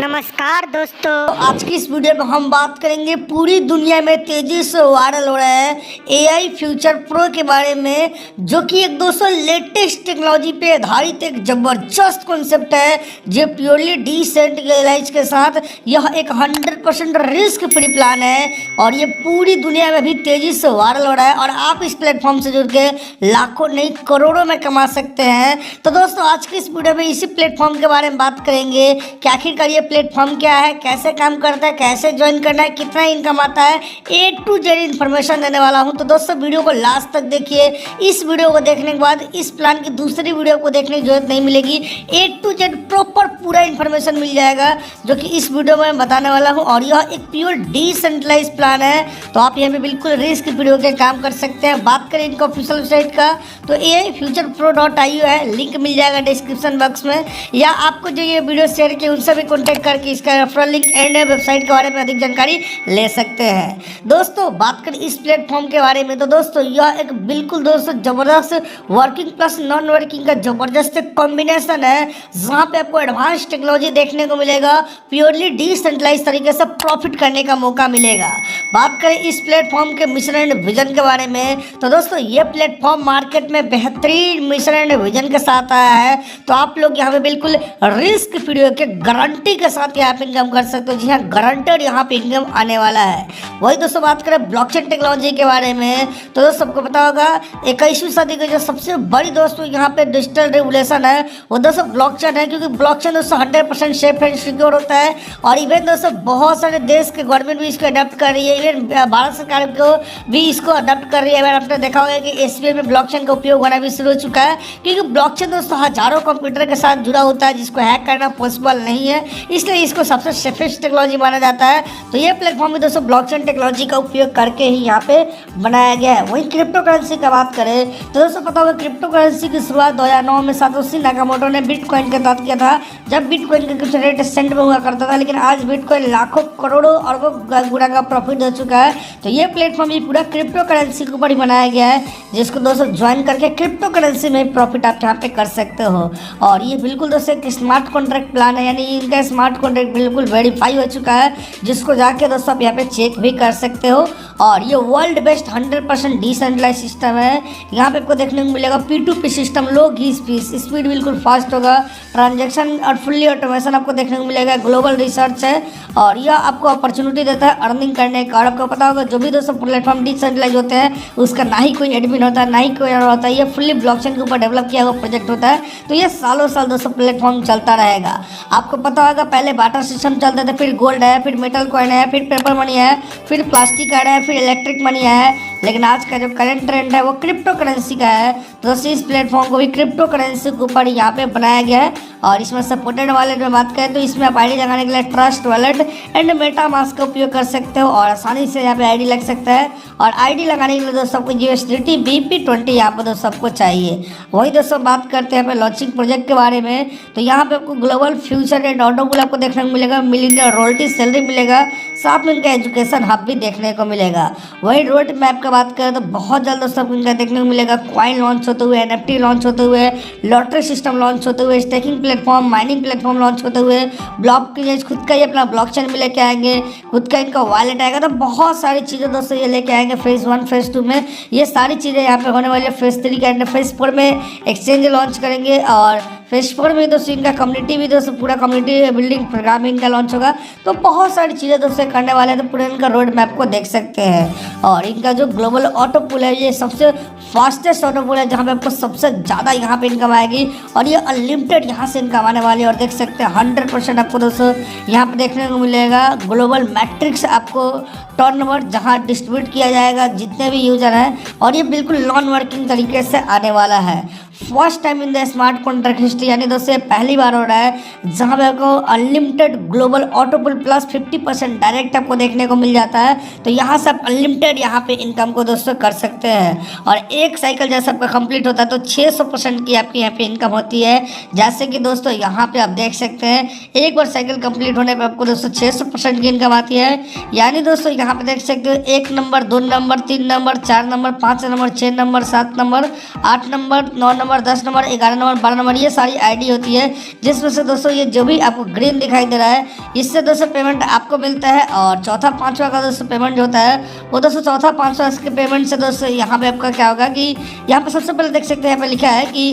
नमस्कार दोस्तों। आज की इस वीडियो में हम बात करेंगे पूरी दुनिया में तेजी से वायरल हो रहा है AI फ्यूचर प्रो के बारे में, जो कि एक दोस्तों लेटेस्ट टेक्नोलॉजी पे आधारित एक जबरदस्त कॉन्सेप्ट है जो प्योरली डिसेंट्रलाइज के साथ यह एक 100% रिस्क फ्री प्लान है और ये पूरी दुनिया में भी तेजी से वायरल हो रहा है और आप इस प्लेटफॉर्म से जुड़ के लाखों नहीं करोड़ों में कमा सकते हैं। तो दोस्तों आज की इस वीडियो में इसी प्लेटफॉर्म के बारे में बात करेंगे कि आखिरकार ये प्लेटफॉर्म क्या है, कैसे काम करता है, कैसे ज्वाइन करना है, कितना इनकम आता है, A to Z इन्फॉर्मेशन देने वाला हूं। तो दोस्तों वीडियो को लास्ट तक देखिए। इस वीडियो को देखने के बाद इस प्लान की दूसरी वीडियो को देखने की जरूरत नहीं मिलेगी। A to Z प्रॉपर पूरा इन्फॉर्मेशन मिल जाएगा जो कि इस वीडियो में मैं बताने वाला हूँ और यह एक प्योर डिसेंट्रलाइज प्लान है। तो आप यहाँ पे बिल्कुल रिस्क फ्री होकर काम कर सकते हैं। बात करें इनका ऑफिशियल वेबसाइट का तो aifuturepro.io है, लिंक मिल जाएगा डिस्क्रिप्शन बॉक्स में, या आपको जो ये वीडियो शेयर किए उनसे भी कॉन्टैक्ट करके इसका रेफरल लिंक एंड वेबसाइट के बारे में अधिक जानकारी ले सकते हैं। दोस्तों बात करें इस प्लेटफॉर्म के बारे में तो दोस्तों यह एक बिल्कुल दोस्तों जबरदस्त वर्किंग प्लस नॉन वर्किंग का जबरदस्त कॉम्बिनेशन है, जहाँ पे आपको एडवांस टेक्नोलॉजी देखने को मिलेगा, प्योरली डिसेंट्रलाइज तरीके से प्रॉफिट करने का मौका मिलेगा। बात करें इस प्लेटफॉर्म के मिशन एंड विजन के बारे में तो दोस्तों ये प्लेटफॉर्म मार्केट में बेहतरीन मिशन एंड विजन के साथ आया है। तो आप लोग यहाँ पे बिल्कुल रिस्क फ्री होकर गारंटी के साथ यहाँ पे इनकम कर सकते हो। जी हाँ, गारंटेड यहाँ पे इनकम आने वाला है। वही दोस्तों बात करें ब्लॉकचेन टेक्नोलॉजी के बारे में तो दोस्तों सबको पता होगा 21वीं सदी की जो सबसे बड़ी दोस्तों यहाँ पे डिजिटल रेवोल्यूशन है वो दोस्तों ब्लॉकचेन है, क्योंकि ब्लॉकचेन दोस्तों 100% सेफ एंड सिक्योर होता है और इवन दोस्तों बहुत सारे देश के गवर्नमेंट भी इसको अडॉप्ट कर रही है। इवन भारत सरकार को भी इसको अडॉप्ट कर रही है। आपने देखा होगा कि SBI में ब्लॉकचेन का उपयोग होना भी शुरू हो चुका है, क्योंकि ब्लॉकचेन दोस्तों हजारों कंप्यूटर के साथ जुड़ा होता है जिसको हैक करना पॉसिबल नहीं है, इसलिए इसको सबसे सेफेस्ट टेक्नोलॉजी माना जाता है। तो ये प्लेटफॉर्म भी दोस्तों ब्लॉकचेन टेक्नोलॉजी का उपयोग करके ही यहाँ पे बनाया गया है। वहीं क्रिप्टो करेंसी का बात करें तो दोस्तों पता होगा क्रिप्टो करेंसी की शुरुआत 2009 में सातोशी नाकामोटो ने बिटकॉइन के तहत किया था, जब बिटकॉइन का कुछ रेट सेंट में हुआ करता था, लेकिन आज बिटकॉइन लाखों करोड़ों अरबों गुना का प्रॉफिट दे चुका है। तो ये प्लेटफॉर्म भी पूरा क्रिप्टो करेंसी के ऊपर ही बनाया गया है, जिसको दोस्तों ज्वाइन करके क्रिप्टो करेंसी में प्रॉफिट आप यहाँ पे कर सकते हो। और ये बिल्कुल दोस्तों एक स्मार्ट कॉन्ट्रैक्ट प्लान है, यानी इनका स्मार्ट कॉन्ट्रैक्ट बिल्कुल वेरीफाई हो चुका है, जिसको जाके दोस्तों आप यहाँ पे चेक भी कर सकते हो। और ये वर्ल्ड बेस्ट 100% डिसेंट्रलाइज सिस्टम है। यहाँ पे आपको देखने को मिलेगा P2P सिस्टम, लो घी स्पीड बिल्कुल फास्ट होगा, ट्रांजैक्शन और फुल्ली ऑटोमेशन आपको देखने को मिलेगा, ग्लोबल रिसर्च है और यह आपको अपॉर्चुनिटी देता है अर्निंग करने का। और आपको पता होगा जो भी दोस्तों प्लेटफॉर्म डिसेंट्रलाइज होते हैं उसका ना ही कोई एडमिन होता है ना ही कोई होता है, ये फुल्ली ब्लॉकचेन के ऊपर डेवलप किया हुआ प्रोजेक्ट होता है। तो ये सालों साल दोस्तों प्लेटफॉर्म चलता रहेगा। आपको पता होगा पहले बाटर सिस्टम चलता था, फिर गोल्ड है, फिर मेटल कॉइन है, फिर पेपर मनी है, फिर प्लास्टिक कार्ड है, फिर इलेक्ट्रिक मनी है, लेकिन आज का जो करंट ट्रेंड है वो क्रिप्टो करेंसी का है। तो दोस्तों इस प्लेटफॉर्म को भी क्रिप्टो करेंसी के ऊपर यहाँ पे बनाया गया है और इसमें सपोर्टेड वॉलेट में बात करें तो इसमें आप आईडी लगाने के लिए ट्रस्ट वॉलेट एंड मेटामास्क का उपयोग कर सकते हो और आसानी से यहाँ पे आईडी लग सकता है। और आईडी लगाने के लिए दोस्तों आपको USDT BP20 यहाँ पर दोस्तों आपको चाहिए। वही दोस्तों बात करते हैं यहाँ पे लॉन्चिंग प्रोजेक्ट के बारे में तो यहाँ पे आपको ग्लोबल फ्यूचर एंड ऑटोबुल आपको देखने को मिलेगा, मिलियनियर रॉयल्टी सैलरी मिलेगा, साथ में इनका एजुकेशन हब भी देखने को मिलेगा। वही रोड मैप का बात करें तो बहुत जल्द दोस्तों आपको इनका देखने को मिलेगा, कॉइन लॉन्च होते हुए, NFT लॉन्च होते हुए, लॉटरी सिस्टम लॉन्च होते हुए, staking platform, mining platform launch होते हुए, ब्लॉक की खुद का ही अपना ब्लॉकचेन भी लेके आएंगे, खुद का इनका वॉलेट आएगा। तो बहुत सारी चीज़ें दोस्तों ये लेके आएंगे फेज़ 1 फेज़ 2 में। ये सारी चीज़ें यहाँ पे होने वाली है। फेज़ 3 का एंड फेज़ 4 में एक्सचेंज लॉन्च करेंगे और फेज़ 4 में दोस्तों इनका कम्युनिटी भी दोस्तों पूरा कम्युनिटी बिल्डिंग प्रोग्रामिंग का लॉन्च होगा। तो बहुत सारी चीज़ें दोस्तों करने वाले हैं, तो पूरे इनका रोड मैप को देख सकते हैं। और इनका जो ग्लोबल ऑटो पुल है ये सबसे फास्टेस्ट ऑटो पुल है, जहाँ पे आपको सबसे ज़्यादा यहाँ पे इनकम आएगी और ये अनलिमिटेड यहाँ से इनकम आने वाली है। और देख सकते हैं 100% आपको दोस्तों यहाँ पे देखने को मिलेगा ग्लोबल मैट्रिक्स आपको टर्नओवर जहाँ डिस्ट्रीब्यूट किया जाएगा जितने भी यूजर हैं, और ये बिल्कुल नॉन वर्किंग तरीके से आने वाला है। First time in the smart contract history, यानी दोस्तों पहली बार हो रहा है जहाँ पे आपको अनलिमिटेड ग्लोबल ऑटो पुल प्लस 50% डायरेक्ट आपको देखने को मिल जाता है। तो यहाँ से आप अनलिमिटेड यहाँ पे इनकम को दोस्तों कर सकते हैं और एक साइकिल जैसे आपका कंप्लीट होता है तो 600% की आपकी यहाँ पे इनकम होती है। जैसे कि दोस्तों यहाँ पे आप देख सकते हैं एक बार साइकिल कंप्लीट होने पर आपको दोस्तों 600% की इनकम आती है। यानी दोस्तों यहाँ पे देख सकते हो 1 number, 2 number, 3 number, 4 number, 5 number, 6 number, 7 number, 8 number, 9 number, number, 10 number, 11 number, 12 number ये सारी आईडी होती है, जिसमें से दोस्तों ये जो भी आपको ग्रीन दिखाई दे रहा है इससे दोस्तों पेमेंट आपको मिलता है। और चौथा पाँचवा का दोस्तों पेमेंट जो होता है वो दोस्तों चौथा पाँचवा के पेमेंट से दोस्तों यहाँ पे आपका क्या होगा कि यहाँ पे सबसे पहले देख सकते हैं यहाँ पे लिखा है कि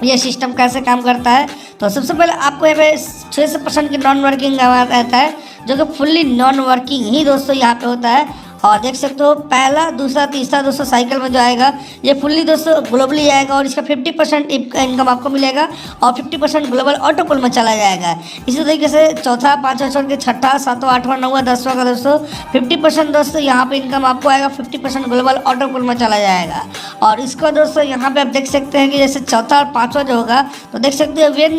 ये सिस्टम कैसे काम करता है। तो सबसे पहले आपको यहाँ पे 6% की नॉन वर्किंग रहता है, जो कि फुल्ली नॉन वर्किंग ही दोस्तों यहाँ पे होता है। और देख सकते हो पहला, दूसरा, तीसरा दोस्तों साइकिल में जो आएगा ये फुल्ली दोस्तों ग्लोबली आएगा और इसका 50% इनकम आपको मिलेगा और 50% ग्लोबल ऑटो पुल में चला जाएगा। इसी तरीके से चौथा, पाँचवा छोड़ के छठा, सातवां, आठवां, नौवां, 10वां का दोस्तों 50% दोस्तों यहाँ पे इनकम आपको आएगा, 50% ग्लोबल ऑटो पुल में चला जाएगा। और इसको दोस्तों यहाँ पे आप देख सकते हैं कि जैसे चौथा और पाँचवा जो होगा तो देख सकते हैं when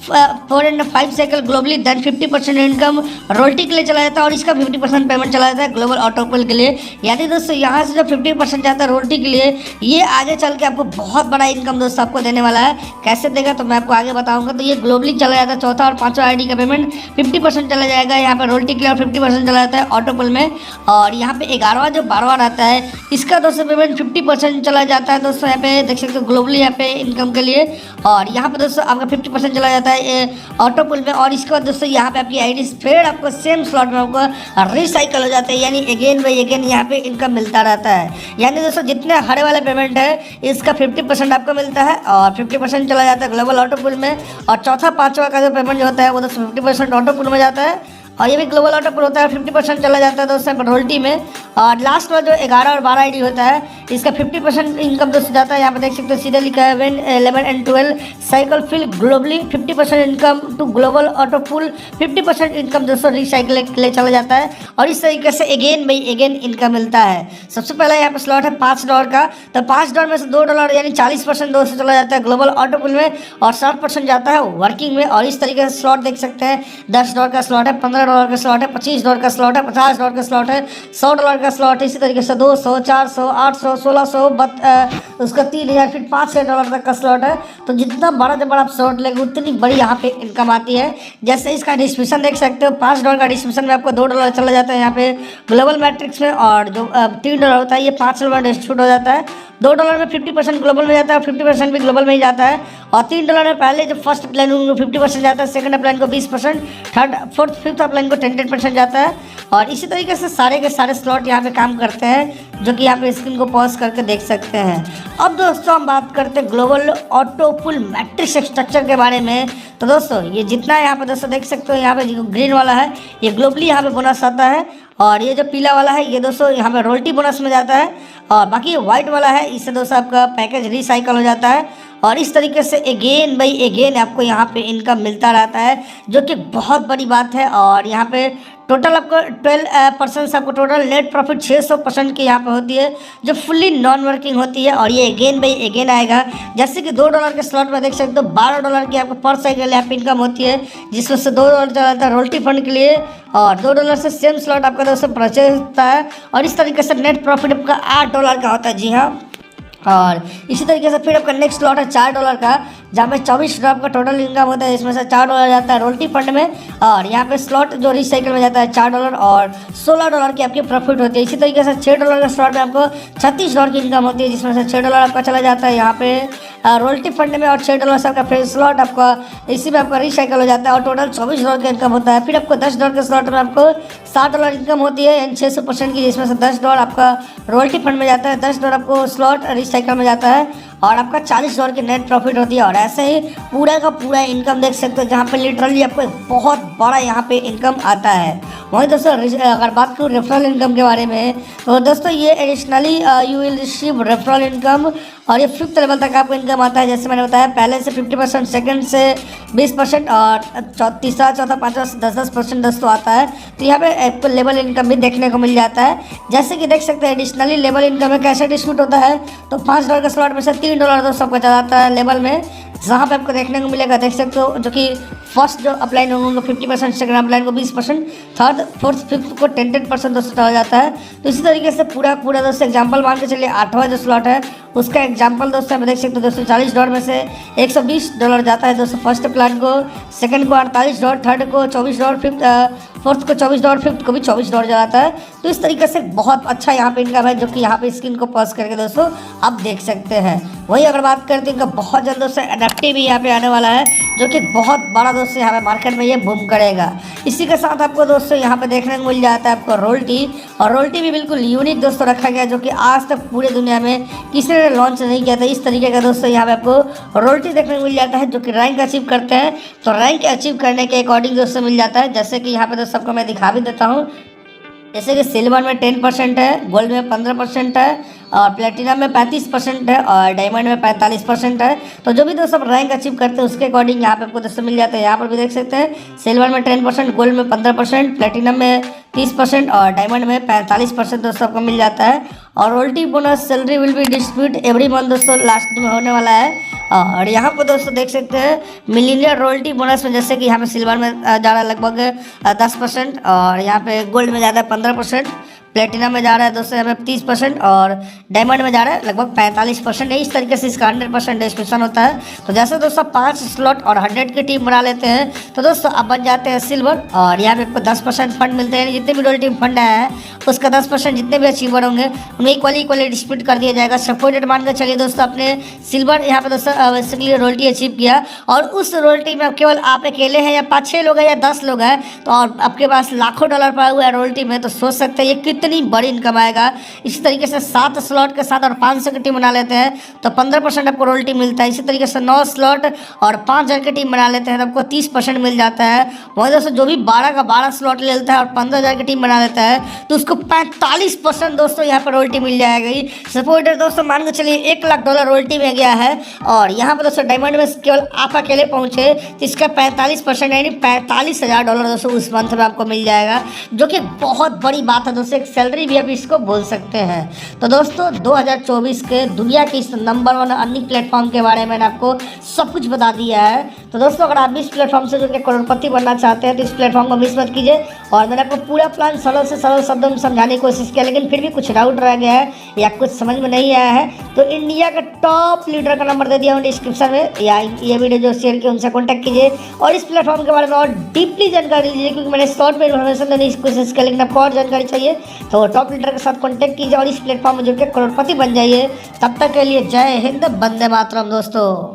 4 and 5 cycle globally then 50% income royalty के लिए चला जाता है और इसका 50% पेमेंट चला जाता है ग्लोबल ऑटो पुल के लिए। यानी दोस्तों यहाँ से जो 50% जाता है रोल्टी के लिए, ये आगे चल के आपको बहुत बड़ा इनकम दोस्तों आपको देने वाला है। कैसे देगा तो मैं आपको आगे बताऊंगा। तो ये ग्लोबली चला जाता है, चौथा और पाँचवा आईडी का पेमेंट 50% चला जाएगा यहाँ पे रोल्टी के लिए और 50% चला जाता है ऑटो पुल में। और यहाँ पे 11वां जो 12वां रहता है इसका दोस्तों पेमेंट 50% चला जाता है दोस्तों यहाँ पे देख सकते हो ग्लोबली यहाँ पे इनकम के लिए। और यहाँ पे दोस्तों आपका 50% चला जाता है ऑटो पुल में। और इसके बाद दोस्तों यहाँ पे आपकी आईडी फिर आपको सेम स्लॉट में आपको रिसाइकल हो जाता है, यानी अगेन बाई अगेन यहाँ पे इनकम मिलता रहता है। यानी दोस्तों जितने हरे वाला पेमेंट है इसका 50% आपको मिलता है और 50% चला जाता है ग्लोबल ऑटो पुल में। और चौथा पाँचवा का जो पेमेंट जो होता है वो दोस्तों 50% ऑटो पुल में जाता है और ये भी ग्लोबल ऑटो पुल होता है, 50% चला जाता है दोस्तों रोल्टी में। और लास्ट में जो 11 और 12 आईडी होता है इसका 50% इनकम दोस्तों जाता है। यहाँ पे देख सकते हो सीधे लिखा है when 11 and 12 cycle fill globally 50% income to global auto pool, 50% income दोस्तों रिसाइकिल के लिए चला जाता है और इस तरीके से अगेन बाई अगेन इनकम मिलता है। सबसे पहले यहाँ पे स्लॉट है $5 का, तो $5 में से $2 यानी 40% दोस्तों चला जाता है ग्लोबल ऑटो पुल में और 60% जाता है वर्किंग में। और इस तरीके से स्लॉट देख सकते हैं $10 का स्लॉट है, $15 का स्लॉट है, $25 का स्लॉट है, $50 का स्लॉट है, $100 का स्लॉट है। इसी तरीके से 200, 400, 800, 1600, उसका 3000 फिर $500 तक का स्लॉट है। तो जितना बड़ा जब बड़ा आप स्लॉट लेंगे उतनी बड़ी यहाँ पे इनकम आती है। जैसे इसका डिस्क्रिप्शन देख सकते हो, $5 का डिस्क्रिप्शन में आपको $2 चला जाता है यहाँ पे ग्लोबल मैट्रिक्स में। और जो $3 होता है ये $5 डिस्ट्रीब्यूट हो जाता है। $2 में 50% ग्लोबल में जाता है और 50% भी ग्लोबल में ही जाता है। और $3 में पहले जो फर्स्ट प्लान को 50% जाता है, सेकंड प्लान को 20%, थर्ड, फोर्थ, फिफ्थ प्लान को 10% जाता है। और इसी तरीके से सारे के सारे स्लॉट यहाँ पे काम करते हैं, जो कि यहाँ पे स्क्रीन को पॉज करके देख सकते हैं। अब दोस्तों हम बात करते हैं ग्लोबल ऑटो पुल मैट्रिक्स स्ट्रक्चर के बारे में। तो दोस्तों ये जितना यहाँ पे दोस्तों देख सकते हो, यहाँ पे जो ग्रीन वाला है ये ग्लोबली यहाँ पे बोनस आता है और ये जो पीला वाला है ये दोस्तों यहाँ पे रोल्टी बोनस में जाता है। और बाकी व्हाइट वाला है इससे दोस्तों आपका पैकेज रिसाइकल हो जाता है। और इस तरीके से अगेन बाई अगेन आपको यहाँ पे इनकम मिलता रहता है, जो कि बहुत बड़ी बात है। और यहाँ पे टोटल आपको 12% से आपको टोटल नेट प्रॉफिट 600% की यहाँ पे होती है, जो फुल्ली नॉन वर्किंग होती है। और ये अगेन बाई अगेन आएगा। जैसे कि $2 के स्लॉट में देख सकते हो $12 की आपको पर साइकिल यहाँ पे इनकम होती है, जिसमें से $2 चला जाता है रोल्टी फंड के लिए और $2 से सेम स्लॉट आपका दोस्तों परचेज होता है। और इस तरीके से नेट प्रॉफिट आपका $8 का होता है। जी हाँ। और इसी तरीके से फिर आपका नेक्स्ट स्लॉट है $4 का, जहाँ पे $24 आपका टोटल इनकम होता है, इसमें से $4 जाता है रोल्टी फंड में। और यहाँ पे स्लॉट जो रिसाइकिल में जाता है $4 और $16 की आपकी प्रॉफिट होती है। इसी तरीके से $6 के स्लॉट में आपको $36 की इनकम होती है, जिसमें से $6 आपका चला जाता है यहाँ पे रोल्टी फंड में और $6 से आपका फिर स्लॉट आपका इसी में आपका रिसाइकिल हो जाता है और टोटल $24 का इनकम होता है। फिर आपको $10 के स्लॉट में आपको $7 इनकम होती है, यानी 600% की, जिसमें से $10 आपका रोल्टी फंड में जाता है, $10 आपको स्लॉट रिसाइकिल में जाता है और आपका $40 की नेट प्रॉफिट होती है। और ऐसे ही पूरा का पूरा इनकम देख सकते हो, जहाँ पे लिटरली आपको बहुत बड़ा यहाँ पे इनकम आता है। वहीं दोस्तों अगर बात करूँ रेफरल इनकम के बारे में, तो दोस्तों ये additionally you will receive referral income और ये 5th लेवल तक आपको इनकम आता है। जैसे मैंने बताया पहले से 50%, सेकंड से 20% और तीसरा, चौथा, पाँचवा से 10% दोस्तों आता है। तो यहाँ पे आपको लेवल इनकम भी देखने को मिल जाता है। जैसे कि देख सकते हैं एडिशनली लेवल इनकम में कैसे डिस्ट्रीब्यूट होता है, तो $5 के स्लॉट में से $3 दोस्तों आपको चला जाता है लेवल में, जहाँ पे आपको देखने को मिलेगा देख सकते हो, जो कि फर्स्ट जो अपलाइन होंगे 50%, सेकंड अपलाइन को 20%, थर्ड, फोर्थ, फिफ्थ को 10% दोस्तों चला जाता है। तो इसी तरीके से पूरा दोस्तों एग्जांपल मान के चलिए 8वां जो स्लॉट है उसका एग्जांपल दोस्तों आप देख सकते हो दोस्तों $40 में से $120 जाता है दोस्तों फर्स्ट प्लान को, सेकंड को $48, थर्ड को $24, फोर्थ को $24, फिफ्थ को भी $24 जाता है। तो इस तरीके से बहुत अच्छा यहाँ पे इनका है, जो कि यहाँ पे स्क्रीन को पॉज करके दोस्तों आप देख सकते हैं। वहीं अगर बात करते हैं इनका बहुत जल्द दोस्तों NFT भी यहाँ पे आने वाला है, जो कि बहुत बड़ा दोस्तों यहाँ पे मार्केट में ये बूम करेगा। इसी के साथ आपको दोस्तों यहाँ पे देखने को मिल जाता है आपको रोल्टी, और रोल्टी भी बिल्कुल यूनिक दोस्तों रखा गया, जो कि आज तक पूरे दुनिया में किसी ने लॉन्च नहीं किया था। इस तरीके का दोस्तों यहाँ पे आपको रोल्टी देखने को मिल जाता है, जो कि रैंक अचीव करते हैं। तो रैंक अचीव करने के अकॉर्डिंग दोस्तों मिल जाता है, जैसे कि यहाँ पे दोस्तों सबको मैं दिखा भी देता हूँ। जैसे कि सिल्वर में 10% है, गोल्ड में 15% है, और प्लेटिनम में 35% है, और डायमंड में 45% है। तो जो भी दोस्तों रैंक अचीव करते हैं उसके अकॉर्डिंग यहाँ पे आपको दोस्तों मिल जाता है। यहाँ पर भी देख सकते हैं सिल्वर में 10%, गोल्ड में 15%, प्लेटिनम में 30% और डायमंड में 45% दोस्तों आपको मिल जाता है। और royalty bonus salary will be distribute every month दोस्तों लास्ट में होने वाला है। और यहाँ पर दोस्तों देख सकते हैं मिलीनियर रॉयल्टी बोनस में, जैसे कि यहाँ पे सिल्वर में जा रहा है लगभग 10%, और यहाँ पे गोल्ड में जा रहा है 15%, प्लेटिनम में जा रहा है दोस्तों यहाँ पे 30%, और डायमंड में जा रहा है लगभग 45%। इस तरीके से इसका 100% डिस्ट्रीब्यूशन होता है। तो जैसे दोस्तों 5 स्लॉट और 100 की टीम बना लेते हैं तो दोस्तों अब बन जाते हैं सिल्वर, और यहाँ पे आपको 10% फंड मिलते हैं। जितने भी रॉयल्टी फंड आया है उसका 10% जितने भी अचीवर होंगे उन्हें इक्वली डिस्ट्रीब्यूट कर दिया जाएगा। सपोर्टेड मान कर चलिए दोस्तों अपने सिल्वर यहाँ पे दोस्तों बेसिकली रॉयल्टी अचीव किया, और उस रॉयल्टी में केवल आप अकेले हैं या 5-6 लोग हैं या 10 लोग हैं, तो और आपके पास लाखों डॉलर पड़ा हुआ है रॉयल्टी में, तो सोच सकते हैं ये कितनी बड़ी इनकम आएगा। इसी तरीके से 7 स्लॉट के साथ और 500 की टीम बना लेते हैं तो 15% आपको रॉयल्टी मिलता है। इसी तरीके से 9 स्लॉट और 5000 की टीम बना लेते हैं तो आपको 30% मिल जाता है। वहीं दोस्तों जो भी 12 का 12 स्लॉट ले लेता है और 15,000 की टीम बना लेता है तो उसको 45% दोस्तों यहाँ पर रॉयल्टी मिल जाएगी। सपोर्टर दोस्तों मान के चलिए $1 लाख रॉयल्टी में गया है, और यहाँ पर दोस्तों डायमंड में केवल आप अकेले पहुंचे तो इसका 45% यानी $45,000 दोस्तों उस मंथ में आपको मिल जाएगा, जो कि बहुत बड़ी बात है दोस्तों। एक सैलरी भी आप इसको बोल सकते हैं। तो दोस्तों 2024 के दुनिया के इस नंबर 1 अर्निंग प्लेटफॉर्म के बारे में मैंने आपको सब कुछ बता दिया है। तो दोस्तों अगर आप भी इस प्लेटफॉर्म से जुड़ के करोड़पति बनना चाहते हैं तो इस प्लेटफॉर्म को मिस मत कीजिए। और मैंने आपको पूरा प्लान सरल से सरल शब्दों में समझाने की कोशिश किया, लेकिन फिर भी कुछ डाउट रह गया है या कुछ समझ में नहीं आया है तो इंडिया का टॉप लीडर का नंबर दे दिया हूँ डिस्क्रिप्शन में, या ये वीडियो जो शेयर किया उनसे कॉन्टैक्ट कीजिए और इस प्लेटफॉर्म के बारे में और डीपली जानकारी लीजिए, क्योंकि मैंने शॉर्ट में इन्फॉर्मेशन देने की कोशिश की, लेकिन आपको और जानकारी चाहिए तो टॉप लीडर के साथ कॉन्टैक्ट कीजिए और इस प्लेटफॉर्म में जुड़ के करोड़पति बन जाइए। तब तक के लिए जय हिंद, वंदे मातरम दोस्तों।